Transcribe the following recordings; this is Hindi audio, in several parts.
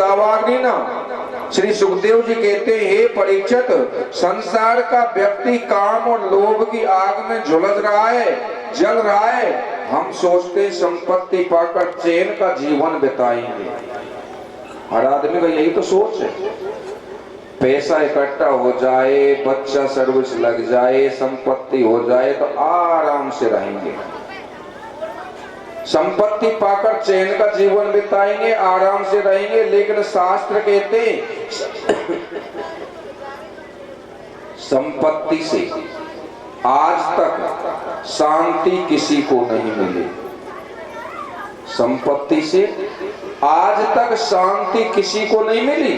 दावाग्नि न। श्री सुखदेव जी कहते हैं, हे परीक्षित, संसार का व्यक्ति काम और लोभ की आग में झुलस रहा है, जल रहा है। हम सोचते संपत्ति पाकर चैन का जीवन बिताएंगे। हर आदमी का यही तो सोच है, पैसा इकट्ठा हो जाए, बच्चा सर्विस लग जाए, संपत्ति हो जाए तो आराम से रहेंगे, संपत्ति पाकर चैन का जीवन बिताएंगे, आराम से रहेंगे। लेकिन शास्त्र कहते संपत्ति से आज तक शांति किसी को नहीं मिली। संपत्ति से आज तक शांति किसी को नहीं मिली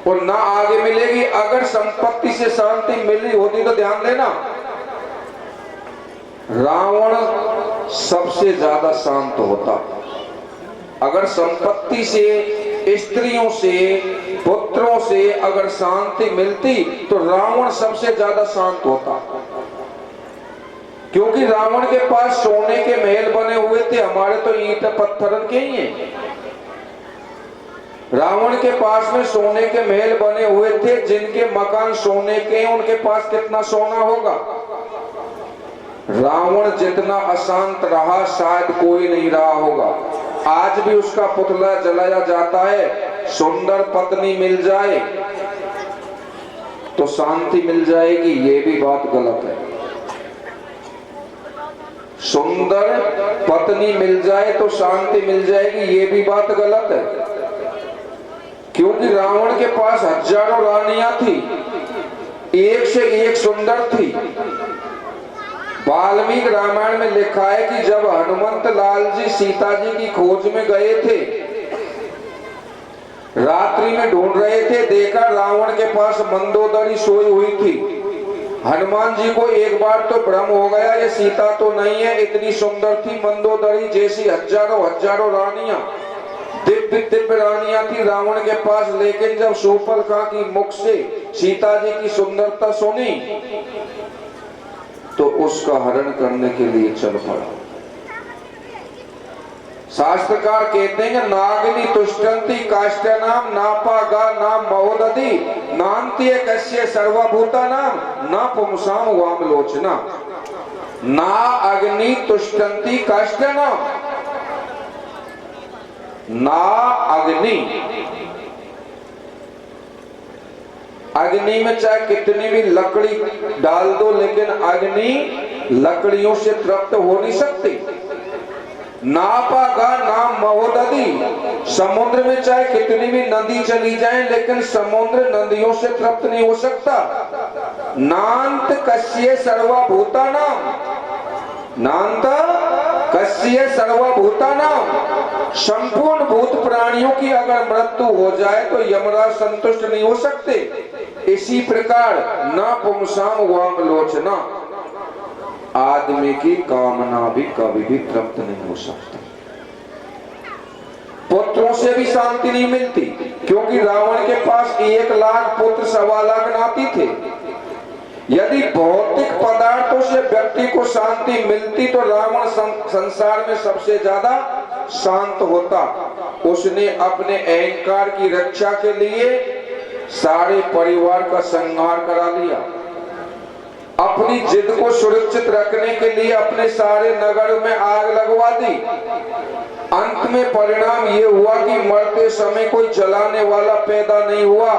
और ना आगे मिलेगी। अगर संपत्ति से शांति मिली होती तो ध्यान देना, रावण सबसे ज्यादा शांत होता। अगर संपत्ति से, स्त्रियों से, पुत्रों से अगर शांति मिलती तो रावण सबसे ज्यादा शांत होता, क्योंकि रावण के पास सोने के महल बने हुए थे, हमारे तो ईंट पत्थर के ही हैं। रावण के पास में सोने के महल बने हुए थे, जिनके मकान सोने के हैं उनके पास कितना सोना होगा। रावण जितना अशांत रहा शायद कोई नहीं रहा होगा। आज भी उसका पुतला जलाया जाता है। सुंदर पत्नी मिल जाए तो शांति मिल जाएगी, ये भी बात गलत है। सुंदर पत्नी मिल जाए तो शांति मिल जाएगी, ये भी बात गलत है, क्योंकि रावण के पास हजारों रानियां थी, एक से एक सुंदर थी। वाल्मीकि रामायण में लिखा है कि जब हनुमंत लाल जी सीता जी की खोज में गए थे, रात्रि में ढूंढ रहे थे, देखा रावण के पास मंदोदरी सोई हुई थी। हनुमान जी को एक बार तो भ्रम हो गया, ये सीता तो नहीं है, इतनी सुंदर थी मंदोदरी जैसी हजारों हजारों रानियां, दिव्य दिव्य रानियां थी रावण के पास। लेकिन जब शूर्पणखा की मुख से सीता जी की सुंदरता सुनी तो उसका हरण करने के लिए चल पड़ा। शास्त्रकार कहते हैं, नागिनी तुष्टंती काष्ठनाम नापागा नाम महोदधि नान्त्य कस्य सर्वभूतानाम न पुंसाम वामलोचना। ना अग्नि तुष्टंती काष्ठनाम, ना अग्नि, अग्नि में चाहे कितनी भी लकड़ी डाल दो लेकिन अग्नि लकड़ियों से तृप्त हो नहीं सकती। नापागा नाम महोदधि, समुद्र में चाहे कितनी भी नदी चली जाए लेकिन समुद्र नदियों से तृप्त नहीं हो सकता। नान्त कस्य सर्वभूतानाम, नान्त कस्य सर्वभूतानाम, संपूर्ण भूत प्राणियों की अगर मृत्यु हो जाए तो यमराज संतुष्ट नहीं हो सकते। इसी प्रकार न पुंसाम वामलोचना, आदमी की कामना भी कभी भी तृप्त नहीं हो सकती। पुत्रों से भी शांति नहीं मिलती, क्योंकि रावण के पास 1 लाख पुत्र 1.25 लाख नाती थे। यदि भौतिक पदार्थों से व्यक्ति को शांति मिलती तो रावण संसार में सबसे ज्यादा शांत होता। उसने अपने अहंकार की रक्षा के लिए सारे परिवार का संहार करा लिया। अपनी जिद को सुरक्षित रखने के लिए अपने सारे नगर में आग लगवा दी। अंत में परिणाम ये हुआ कि मरते समय कोई जलाने वाला पैदा नहीं हुआ।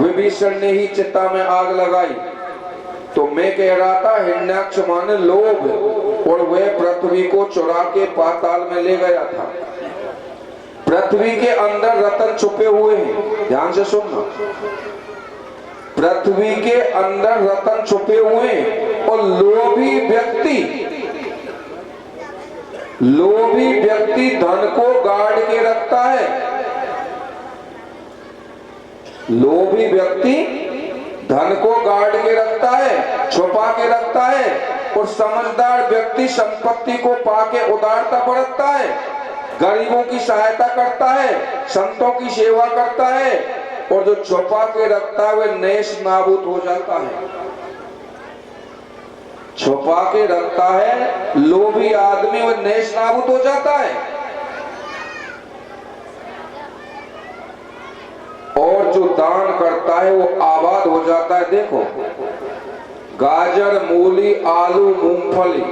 विभीषण ने ही चिता में आग लगाई। तो मैं कह रहा था हिरण्याक्ष माने लोभ, और वह पृथ्वी को चुरा के पाताल में ले गया था। पृथ्वी के अंदर रतन छुपे हुए हैं, ध्यान से सुनना। पृथ्वी के अंदर रतन छुपे हुए हैं और लोभी व्यक्ति धन को गाड़ के रखता है। लोभी व्यक्ति धन को गाड़ के रखता है, छुपा के रखता है, और समझदार व्यक्ति संपत्ति को पाके उदारता बरतता है, गरीबों की सहायता करता है, संतों की सेवा करता है, और जो छुपा के रखता है वह नेश नाबूद हो जाता है। छुपा के रखता है लोभी आदमी, वह नेश नाबूद हो जाता है। जो दान करता है वो आबाद हो जाता है। देखो, गाजर, मूली, आलू, मूंगफली,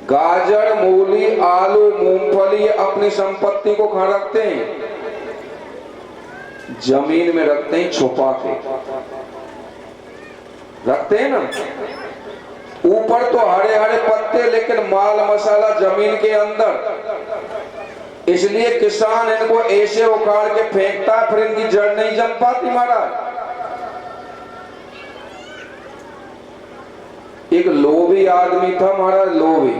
गाजर, मूली, आलू, मूंगफली अपनी संपत्ति को कहां रखते हैं? जमीन में रखते हैं, छुपा के रखते हैं ना। ऊपर तो हरे हरे पत्ते, लेकिन माल मसाला जमीन के अंदर। इसलिए किसान इनको ऐसे उखाड़ के फेंकता है, फिर इनकी जड़ नहीं जम पाती महाराज। एक लोभी आदमी था महाराज, लोभी।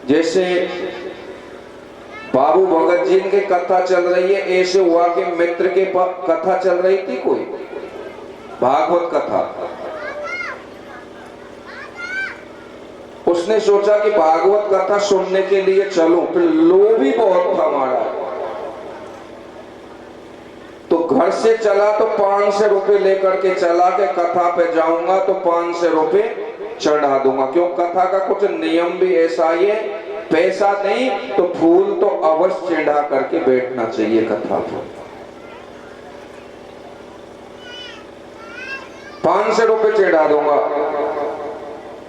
जैसे बाबू भगत जी की कथा चल रही है, ऐसे हुआ कि मित्र के कथा चल रही थी, कोई भागवत कथा। उसने सोचा कि भागवत कथा सुनने के लिए चलूं, फिर लोभी बहुत था महाराज। तो घर से चला तो 500 रुपए लेकर के चला के कथा पे जाऊंगा तो 500 रुपए चढ़ा दूंगा। क्यों? कथा का कुछ नियम भी ऐसा ही है, पैसा नहीं तो फूल तो अवश्य चढ़ा करके बैठना चाहिए कथा पर। 500 रुपए चढ़ा दूंगा।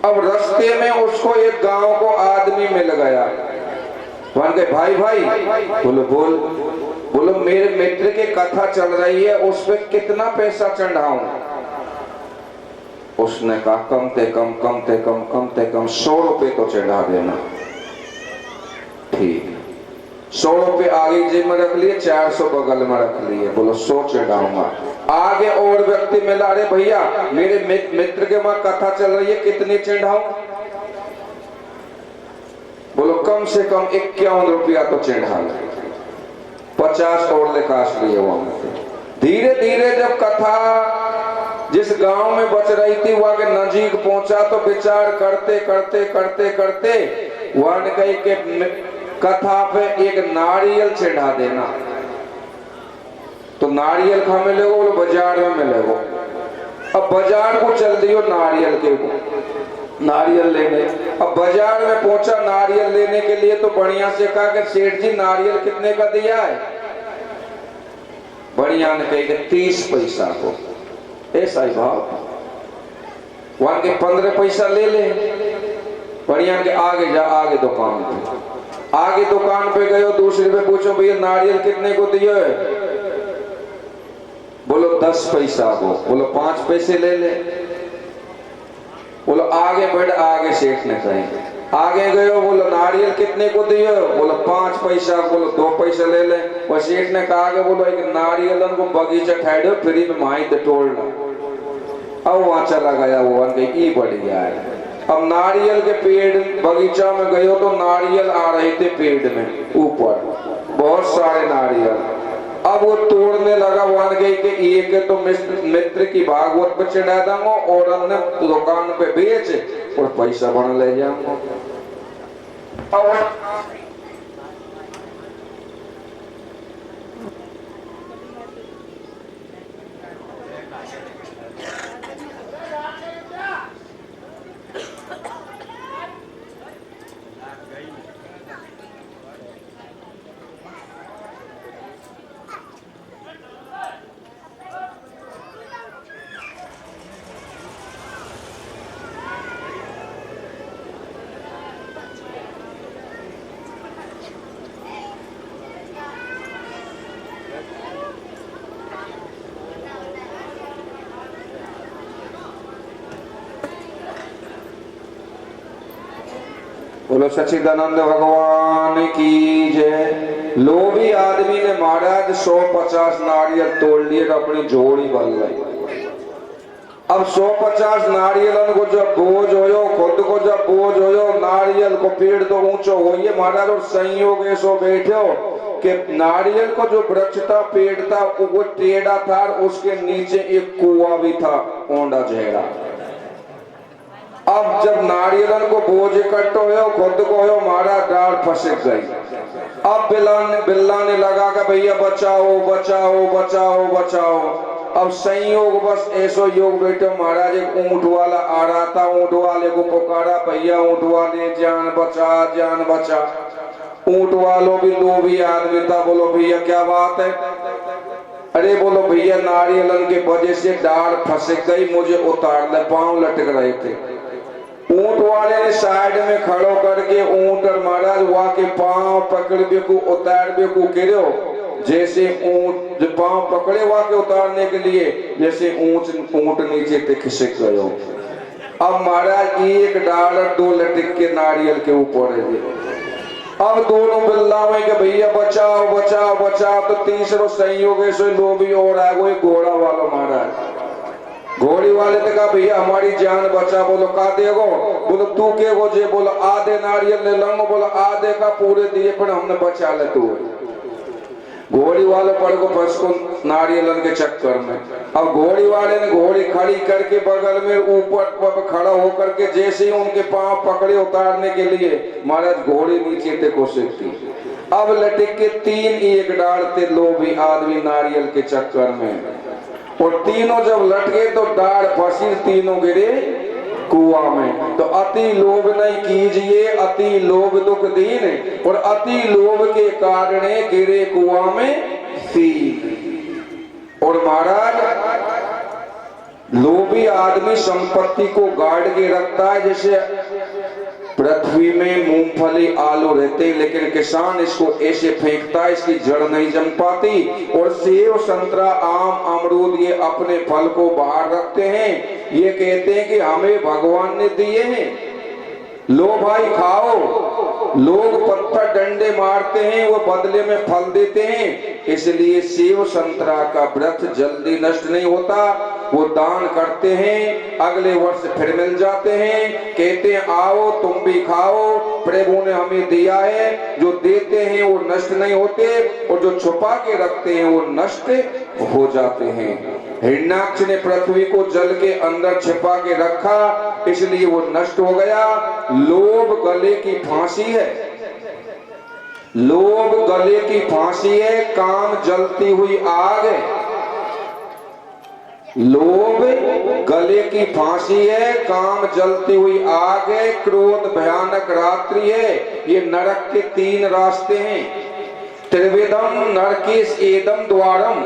अब रास्ते में उसको एक गांव को आदमी मिल गया। मान गए, भाई भाई, बोलो मेरे मित्र की कथा चल रही है, उस पे कितना पैसा चढ़ाऊं? उसने कहा कम ते कम 100 रुपए तो चढ़ा देना। ठीक, 100 रुपए आगे जेब में रख लिए, 400 बगल में रख लिए। बोलो 100 चढ़ाऊंगा। आगे और व्यक्ति मिला, अरे भैया मेरे मित्र के वहां कथा चल रही है, कितने चढ़ाऊं? बोलो कम से कम 51 रुपया तो चढ़ा ले। 50 और लेकाश लिए वहां। धीरे धीरे जब कथा जिस गांव में बच रही थी वहां के नजीक पहुंचा तो विचार करते करते करते करते वहां कही के कथा पे एक नारियल चढ़ा देना। तो नारियल कहां मिलेगा? बोलो बाजार में मिलेगा। अब बाजार को चल दियो नारियल के नारियल लेने। अब बाजार में पहुंचा नारियल लेने के लिए, तो बढ़िया से कहा कि सेठ जी नारियल कितने का दिया है? बढ़िया ने कही कि 30 पैसा को। ऐसा ही भाव। वहां के 15 पैसा ले ले। बढ़िया के आगे जा, आगे दुकान पे। आगे दुकान पे गए, दूसरे पे पूछो भैया नारियल कितने को दियो है? बोलो 10 पैसा को। बोलो 5 पैसे ले ले। बोलो आगे बढ़, आगे सेठ ने कही। आगे गए, बोलो नारियल कितने को दियो? बोलो 5 पैसा। बोलो 2 पैसे ले ले। और सेठ ने कहा कि बोलो एक नारियल को बगीचा ठाड़ो, फ्री में माही टोलना। अब वहां चला गया, वो ई बढ़िया है। अब नारियल के पेड़ बगीचा में गए तो नारियल आ रहे थे पेड़ में ऊपर, बहुत सारे नारियल। अब वो तोड़ने लगा, मान गई कि एक तो मित्र की भागवत पर चढ़ा दूंगा और अन्य दुकान पे बेच और पैसा बना ले जाऊंगा। बोलो सच्चिदानंद भगवान की जय। लोभी आदमी ने महाराज 150 नारियल तोड़ लिए, अपनी झोली बन गई। अब 150 नारियल को जब बोझ हो, खुद को जब बोझ हो, नारियल को पेड़ तो ऊंचो हो महाराज, और संयोग ऐसो बैठे हो कि नारियल को जो वृक्ष था, पेड़ था, वो टेढ़ा था, उसके नीचे एक कुआं भी था, ओंडा झेड़ा। अब जब नारियलन को बोझ इकट्ठो हो, खुद को हो, मारा डाल फंसक गई। अब बिल्ला ने लगा कि भैया बचाओ बचाओ बचाओ बचाओ। अब संयोग बस ऐसो योग बैठो महाराज, एक ऊंट वाला आ रहा था, ऊंट वाले को पुकारा, भैया ऊंट वाले जान बचा जान बचा। ऊंट वालों भी लोभी आदमी था, बोलो भैया क्या बात है? अरे बोलो भैया नारियल के वजह से डाल फंस गई, मुझे उतार ले, पांव लटक रहे थे। ऊंट वाले ने साइड में खड़ो करके ऊंट और महाराज वहां के पांव पकड़ बेकू उतार बेकू गिरो, जैसे ऊंट पांव पकड़े वहां के उतारने के लिए, जैसे ऊंट नीचे ते खिसक गयो। अब महाराज एक डाल और दो लटक के नारियल के ऊपर है। अब दोनों बिल्लावे के भैया बचाओ बचाओ बचाओ, तो तीसरो संयोग ऐसे लोभी और आ गए घोड़ा वाला महाराज। घोड़ी वाले ने कहा भैया हमारी जान बचा। बोलो का देगो? बोलो तू के गो जे? बोलो आधे नारियल ले लंगो। बोलो आधे का पूरे दिए पर हमने बचा ले तू। घोड़ी वाले पड़ को फंस को नारियलन के चक्कर में। अब घोड़ी वाले ने घोड़ी खड़ी करके बगल में ऊपर खड़ा होकर के जैसे ही उनके पांव पकड़े उतारने के लिए, महाराज घोड़ी नीचे ते कोशिश की। अब लटक के तीन एक डालते लोभी आदमी नारियल के चक्कर में, और तीनों जब लटके तो डाल फंसी, तीनों गिरे कुआ में। तो अति लोभ नहीं कीजिए, अति लोभ दुख दीन, और अति लोभ के कारण गिरे कुआ में तीन। और महाराज लोभी आदमी संपत्ति को गाड़ के रखता है, जैसे पृथ्वी में मूंगफली आलू रहते, लेकिन किसान इसको ऐसे फेंकता है, इसकी जड़ नहीं जम पाती। और सेब संतरा आम अमरूद ये अपने फल को बाहर रखते हैं, ये कहते हैं कि हमें भगवान ने दिए हैं, लो भाई खाओ। लोग पत्थर डंडे मारते हैं, वो बदले में फल देते हैं। इसलिए सेब संतरा का व्रत जल्दी नष्ट नहीं होता, वो दान करते हैं, अगले वर्ष फिर मिल जाते हैं, कहते हैं आओ तुम भी खाओ, प्रभु ने हमें दिया है। जो देते हैं वो नष्ट नहीं होते, और जो छुपा के रखते हैं वो नष्ट हो जाते हैं। हिरण्याक्ष ने पृथ्वी को जल के अंदर छिपा के रखा, इसलिए वो नष्ट हो गया। लोभ गले की फांसी है, लोभ गले की फांसी है, काम जलती हुई आग है। लोभ गले की फांसी है, काम जलती हुई आग है, क्रोध भयानक रात्रि है। ये नरक के तीन रास्ते हैं। त्रिविधम नरकेश एदम द्वारम।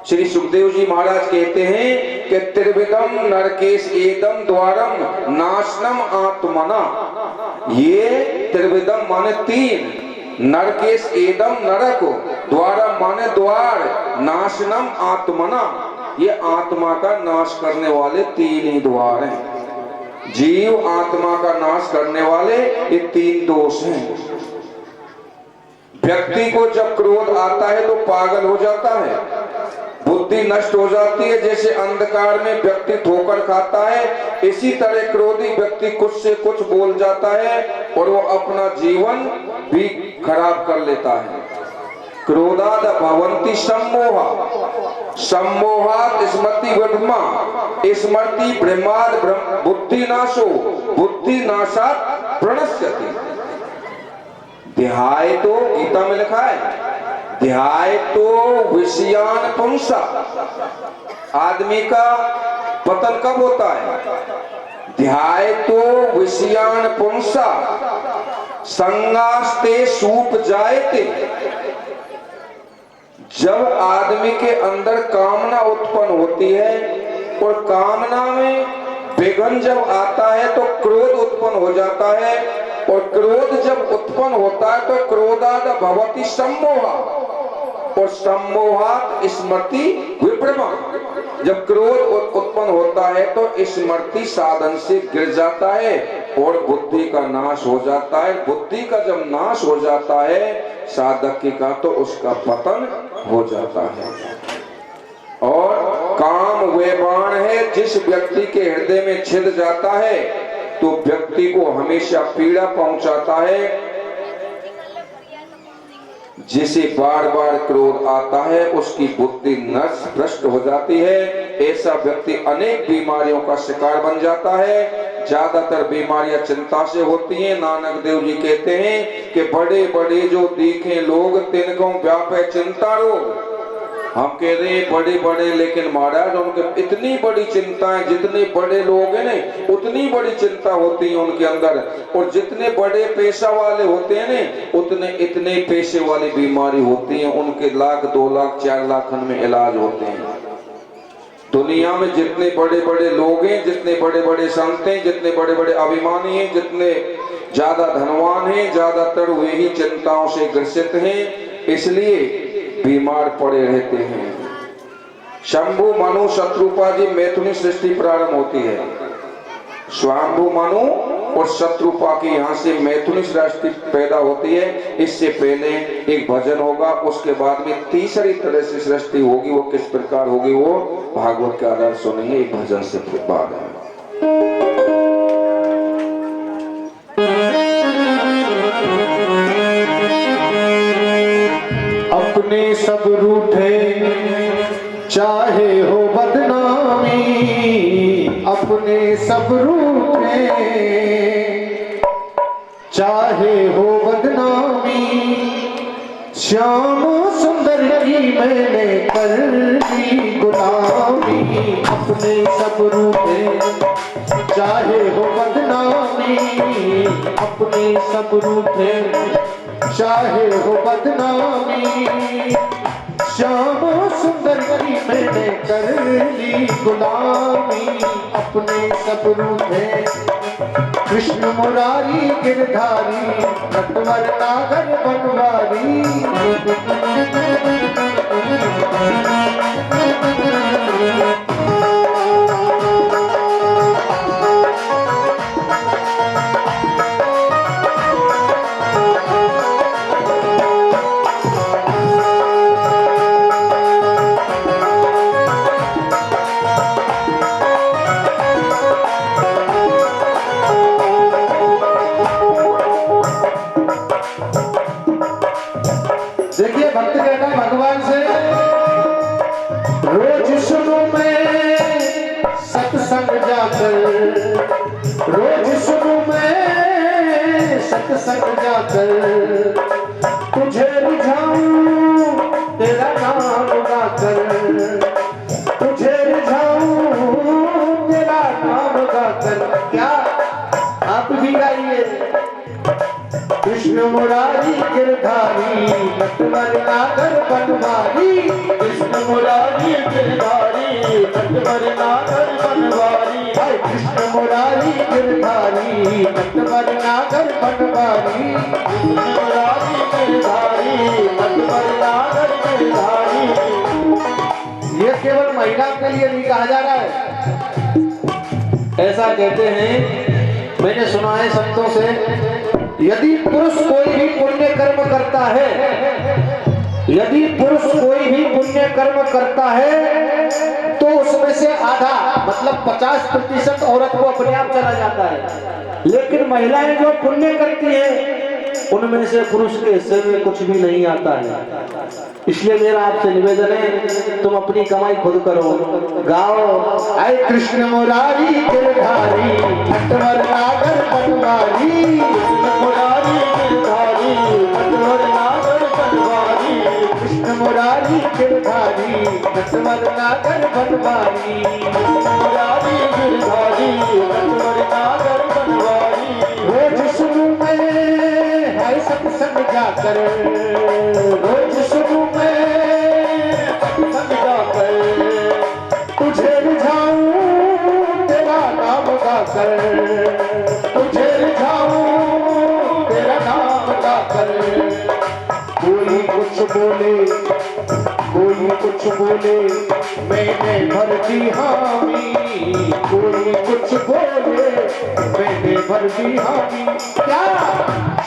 श्री सुखदेव जी महाराज कहते हैं कि त्रिविधम नरकेश एदम द्वारम नाशनम आत्मना। ये त्रिविधम माने तीन, नरकेश एदम नरक, द्वारम माने द्वार, नाशनम आत्मना ये आत्मा का नाश करने वाले तीन ही द्वार हैं। जीव आत्मा का नाश करने वाले ये तीन दोष हैं। व्यक्ति को जब क्रोध आता है तो पागल हो जाता है, बुद्धि नष्ट हो जाती है। जैसे अंधकार में व्यक्ति ठोकर खाता है, इसी तरह क्रोधी व्यक्ति कुछ से कुछ बोल जाता है और वो अपना जीवन भी खराब कर लेता है। क्रोधाद भवन्ति सम्मोहा, सम्मोहात् स्मृति विभ्रमा, स्मृति भ्रमाद बुद्धि नाशो, बुद्धि नाशात् प्रणश्यति। ध्याय तो गीता में लिखा है, ध्याय तो विषयान पुंसा। आदमी का पतन कब होता है? ध्याय तो विषयान पुंसा संगास्ते सूप जायते। जब आदमी के अंदर कामना उत्पन्न होती है और कामना में विघ्न जब आता है तो क्रोध उत्पन्न हो जाता है, और क्रोध जब उत्पन्न होता है तो क्रोधाद भवति सम्मोहा, और सम्मोहात् स्मृति विभ्रमा। जब क्रोध उत्पन्न होता है तो स्मृति साधन से गिर जाता है और बुद्धि का नाश हो जाता है। बुद्धि का जब नाश हो जाता है साधक का, तो उसका पतन हो जाता है। और काम वे बाण है, जिस व्यक्ति के हृदय में छिद जाता है तो व्यक्ति को हमेशा पीड़ा पहुंचाता है। जिसे बार बार क्रोध आता है उसकी बुद्धि नष्ट भ्रष्ट हो जाती है। ऐसा व्यक्ति अनेक बीमारियों का शिकार बन जाता है। ज्यादातर बीमारियां चिंता से होती हैं। नानक देव जी कहते हैं कि बड़े बड़े जो दिखे लोग तिनको व्यापे चिंता रोग। हम कह रहे हैं बड़े बड़े, लेकिन महाराज उनके इतनी बड़ी चिंताएं, जितने बड़े लोग हैं ना उतनी बड़ी चिंता होती है उनके अंदर, और जितने बड़े पैसा वाले होते हैं ना उतने इतने पैसे वाली बीमारी होती है उनके, लाख 2 लाख 4 लाख में इलाज होते हैं। दुनिया में जितने बड़े बड़े लोग हैं, जितने बड़े बड़े संत हैं, जितने बड़े बड़े अभिमानी हैं, जितने ज्यादा धनवान हैं, ज्यादातर वे ही चिंताओं से ग्रसित हैं, इसलिए बीमार पड़े रहते हैं। शंभु मनु शत्रुपा जी मैथुनी सृष्टि प्रारंभ होती है। स्वयंभु मनु और शत्रुपा की यहाँ से मैथुनी सृष्टि पैदा होती है। इससे पहले एक भजन होगा, उसके बाद में तीसरी तरह से सृष्टि होगी। वो किस प्रकार होगी वो भागवत के आधार सुनेंगे एक भजन से बाद में। अपने सब रूठे चाहे हो बदनामी, अपने सब रूठे चाहे हो बदनामी, श्याम सुंदर की मैंने कर दी गुलामी। अपने सब रूठे चाहे हो बदनामी, अपने सब रूठे चाहे हो बदनामी, श्याम सुंदर की मैंने कर ली गुलामी। अपने सब रूठे कृष्ण मुरारी गिरधारी, नटवर नागर बनवारी। देखिए भक्त कहता है भगवान से, रोज सुनूं मैं सत्संग जाकर, रोज सुनूं मैं सत्संग जाकर, तुझे रिझाऊं तेरा नाम गाकर, तुझे रिझाऊं तेरा नाम गाकर। क्या आप भी गाइए। कृष्ण मुरारी गिरधारी, नटवर नागर बनवारी। कृष्ण मुरारी गिरधारी, नटवर नागर बनवारी। कृष्ण मुरारी गिरधारी, नटवर नागर बनवारी। कृष्ण मुरारी गिरधारी, नटवर नागर गिरधारी। ये केवल महिला के लिए नहीं कहा जा रहा है। ऐसा कहते हैं, मैंने सुना है संतों से, यदि पुरुष कोई भी पुण्य कर्म करता है, यदि पुरुष कोई भी पुण्य कर्म करता है तो उसमें से आधा मतलब 50% औरत को अपने आप चला जाता है। लेकिन महिलाएं जो पुण्य करती है उनमें से पुरुष के हिस्से में कुछ भी नहीं आता है। इसलिए मेरा आपसे निवेदन है, तुम अपनी कमाई खुद करो, गाओ। आए कृष्ण मुरारी गिरधारी, नटवर नागर बनवारी। कृष्ण मुरारी गिरधारी, नटवर नागर बनवारी। कृष्ण मुरारी गिरधारी, नटवर नागर बनवारी। कृष्ण मुरारी गिरधारी, नटवर नागर बनवारी। रोज सुनूं मैं है सत्संग जाकर, रोज सुनूं तुझे रिझाऊं तेरा नाम गाकर, तुझे रिझाऊं तेरा नाम गाकर। कोई कुछ बोले, कोई कुछ बोले, मैंने भर दी हामी। कोई कुछ बोले, मैंने भर दी हामी। क्या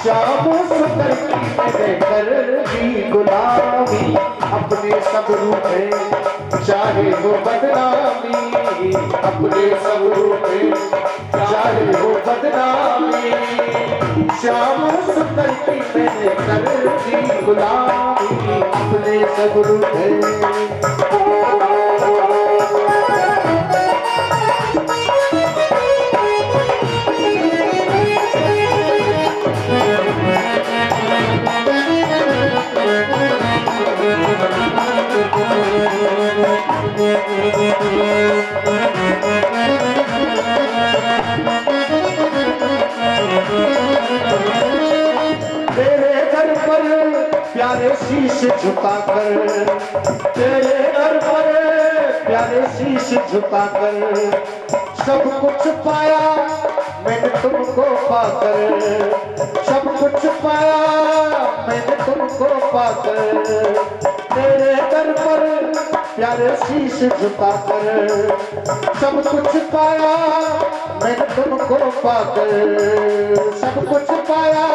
श्याम सुंदर की मैंने कर दी गुलामी। अपने सब रूठे चाहे हो बदनामी, अपने सब रूठे चाहे हो बदनामी, श्याम सुंदर की मैंने कर दी गुलामी। अपने सब रूठे पर प्यारे शीश झुकाकर, तेरे दर पर प्यारे शीश झुकाकर, सब कुछ पाया मैंने तुमको पाकर, सब कुछ पाया मैंने तुमको पाकर, तेरे दर पर प्यारे शीश झुकाकर, सब कुछ पाया मैंने तुमको पाकर, सब कुछ पाया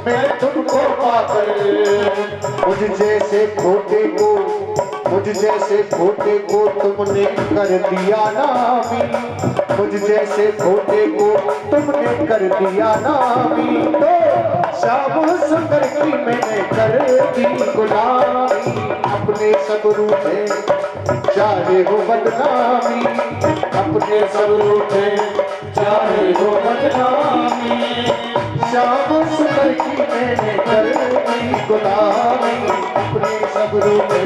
मैंने तुमको पाकर, मुझ जैसे खोटे को, मुझ जैसे खोटे को तुमने कर दिया नामी, मुझ जैसे खोटे को तुमने कर दिया नामी, तो श्याम सुंदर की मैंने कर दी गुलामी, अपने सब रूठे चाहे हो बदनामी, अपने सब रूठे चाहे हो बदनामी, श्याम सुंदर की मैंने कर दी गुलामी, अपने सब रूठे।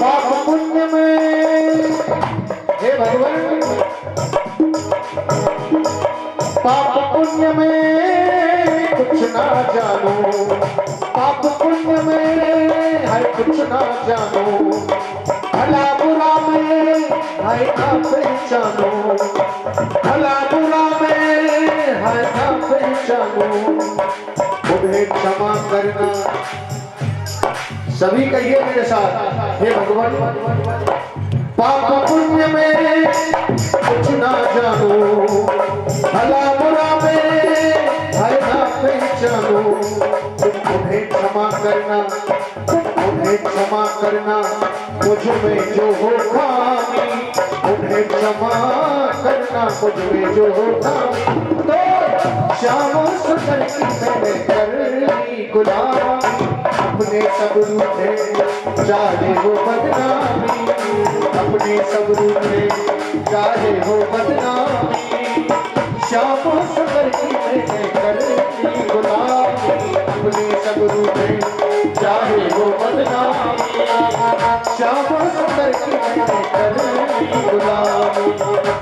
पाप पुण्य में हे भगवान, पाप पुण्य में कुछ ना जानो, पाप पुण्य में है कुछ ना जानो, भला बुरा में है ना पहचानो, भला बुरा में है ना पहचानो, मुझे क्षमा करना, सभी कहिए मेरे साथ, हे भगवान पाप पुण्य में कुछ ना जानो, भला बुरा में है ना पहचानो, मुझे क्षमा करना, मुझे क्षमा करना, मुझ में जो हो खामी, मुझे क्षमा करना, मुझ में जो हो खामी, तो श्याम सुंदर की मैंने कर ली गुलामी, अपने सब रूठे चाहे हो बदनामी, अपने सब रूठे चाहे हो बदनामी, श्याम सुंदर की मैंने कर दी गुलामी, अपने सब रूठे चाहे हो बदनामी, श्याम सुंदर की मैंने कर दी गुलामी,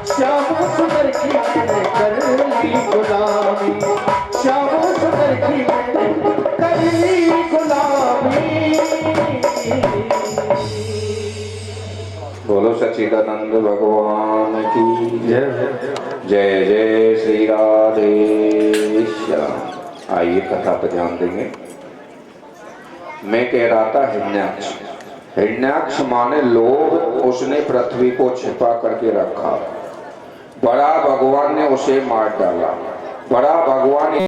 श्याम सुंदर की मैंने कर दी गुलामी, श्याम सुंदर की मैंने कर ली गुलामी। बोलो सच्चिदानंद भगवान की जय। जय जय श्री राधे श्याम। आइए कथा पर ध्यान देंगे। मैं कह रहा था हिरण्याक्ष, हिरण्याक्ष माने लोभ, उसने पृथ्वी को छिपा करके रखा, बड़ा भगवान ने उसे मार डाला, बड़ा भगवान